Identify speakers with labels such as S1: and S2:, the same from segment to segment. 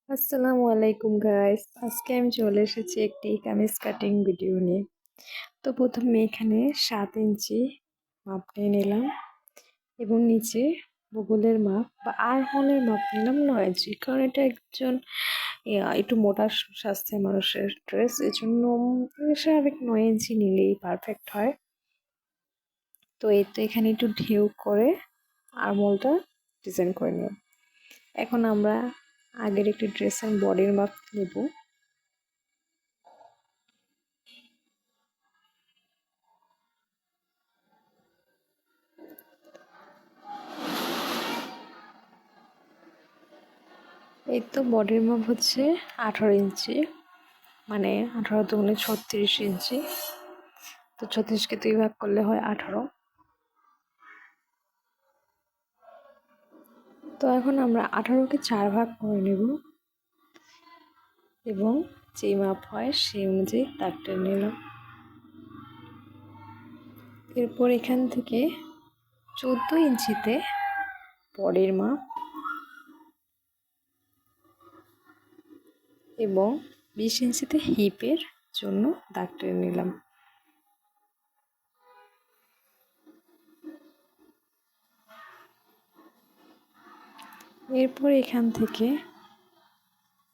S1: আসসালামু আলাইকুম গাইস, আজকে আমি চলে এসেছি একটি কামিজ কাটিং ভিডিও নিয়ে। তো প্রথমে এখানে 7 ইঞ্চি মাপ নিয়ে নিলাম এবং নিচে বগলের মাপ বা আরমোলের মাপ নিলাম 9 ইঞ্চি, কারণ এটা একজন একটু মোটা স্বাস্থ্যের মানুষের ড্রেস, এই জন্য স্বাভাবিক 9 ইঞ্চি নিলেই পারফেক্ট হয়। তো এই তো এখানে একটু ঢেউ করে আরমোলটা ডিজাইন করে নিলাম। এখন আমরা আগের একটি ড্রেসের বডির মাপ নেব। এই তো বডির মাপ হচ্ছে 18 ইঞ্চি, মানে 18 দুগুণে 36 ইঞ্চি। তো 36কে 2 ভাগ করলে হয় 18। তো এখন আমরা 18কে 4 ভাগ করে নেব এবং যেই মাপ হয় সেই অনুযায়ী দাগ টেনে নিলাম। এরপর এখান থেকে 14 ইঞ্চিতে বডির মাপ এবং 20 ইঞ্চিতে হিপের জন্য দাগ টেনে নিলাম। এরপর এখান থেকে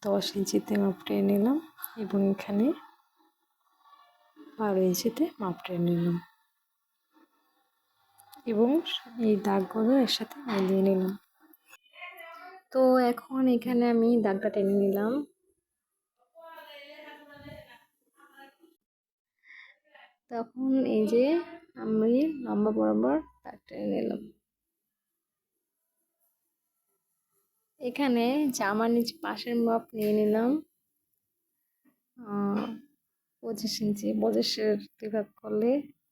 S1: 10 ইঞ্চিতে মাপ টেনে নিলাম এবং এখানে 12 ইঞ্চিতে মাপ টেনে নিলাম এবং এই দাগগুলো এর সাথে মিলিয়ে নিলাম। তো এখন এখানে আমি দাগটা টেনে নিলাম। তখন এই যে আমি লম্বা বরাবর দাগ টেনে নিলাম। এখানে জামার নিচে পাশের মাপ নিয়ে নিলাম 25 ইঞ্চি। 25-এর 2 ভাগ করলে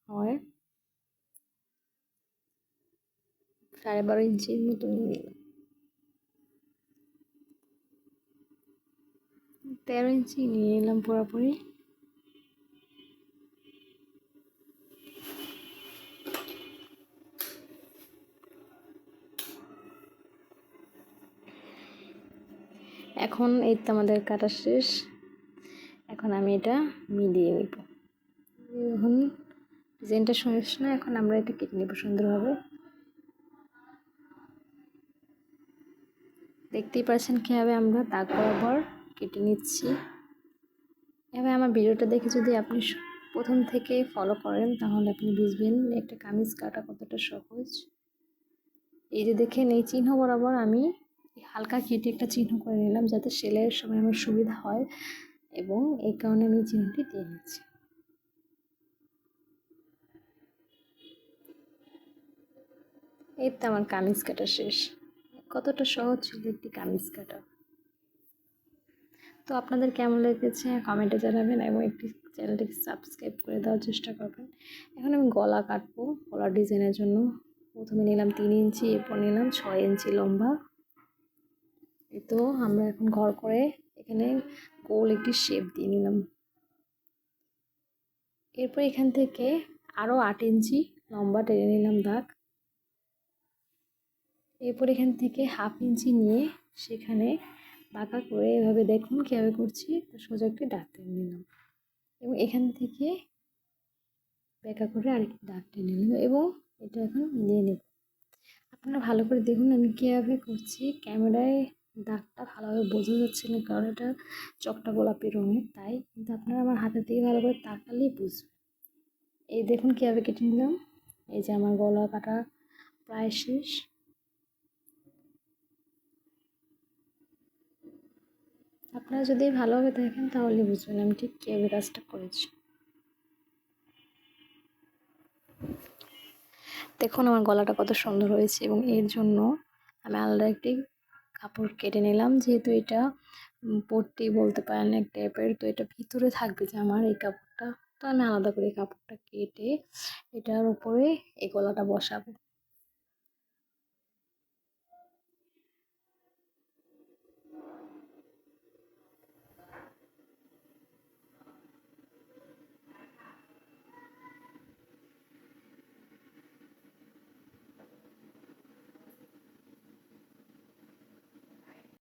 S1: হয় 12.5 ইঞ্চির মতো নিয়ে নিলাম। 13 ইঞ্চি নিয়ে নিলাম পুরোপুরি। এখন এই তো আমাদের কাটা শেষ। এখন আমি এটা মিলিয়ে নিব। এখন ডিজাইনটা শেষ না, এখন আমরা এটা কেটে নেব সুন্দরভাবে। দেখতেই পাচ্ছেন কীভাবে আমরা দাগ বরাবর কেটে নিচ্ছি। এভাবে আমার ভিডিওটা দেখে যদি আপনি প্রথম থেকে ফলো করেন তাহলে আপনি বুঝবেন একটা কামিজ কাটা কতটা সহজ। এই যে দেখেন, এই চিহ্ন বরাবর আমি হালকা কেটে একটা চিহ্ন করে নিলাম যাতে সেলাইয়ের সময় আমার সুবিধা হয়, এবং এই কারণে আমি চিহ্নটি দিয়ে নিচ্ছি। এই তো আমার কামিজ কাটা শেষ। কতটা সহজ ছিল একটি কামিজ কাটা। তো আপনাদের কেমন লেগেছে কমেন্টে জানাবেন এবং একটি চ্যানেলটিকে সাবস্ক্রাইব করে দেওয়ার চেষ্টা করবেন। এখন আমি গলা কাটবো। গলার ডিজাইনের জন্য প্রথমে নিলাম 3 ইঞ্চি, এরপর নিলাম 6 ইঞ্চি লম্বা। এই তো আমরা এখন ঘর করে এখানে গোল একটি শেপ দিয়ে নিলাম। এরপর এখান থেকে আরও 8 ইঞ্চি লম্বা টেনে নিলাম দাগ। এরপর এখান থেকে 1/2 ইঞ্চি নিয়ে সেখানে বাঁকা করে এভাবে দেখুন কীভাবে করছি, সোজা একটি দাগ টেনে নিলাম এবং এখান থেকে বেঁকা করে আরেকটি দাগ টেনে নিলাম এবং এটা এখন মিলিয়ে নেব। আপনারা ভালো করে দেখুন আমি কীভাবে করছি। ক্যামেরায় দাগটা ভালোভাবে বোঝা যাচ্ছে না কারণ এটা চকটা গোলাপি রঙের, তাই কিন্তু আপনারা আমার হাতের দিকে ভালো করে তাকালেই বুঝবেন। এই দেখুন কীভাবে কেটে নিলাম। এই যে আমার গলা কাটা প্রায় শেষ। আপনারা যদি ভালোভাবে দেখেন তাহলে বুঝবেন আমি ঠিক কীভাবে কাজটা করেছি। দেখুন আমার গলাটা কত সুন্দর হয়েছে এবং এর জন্য আমি আলাদা একটি কাপড় কেটে নিলাম, যেহেতু এটা পট্টি বলতে পারেন এক টাইপের, তো এটা ভিতরে থাকবে যে আমার এই কাপড়টা, তো আমি আলাদা করে কাপড়টা কেটে এটার উপরে এই গলাটা বসাবো।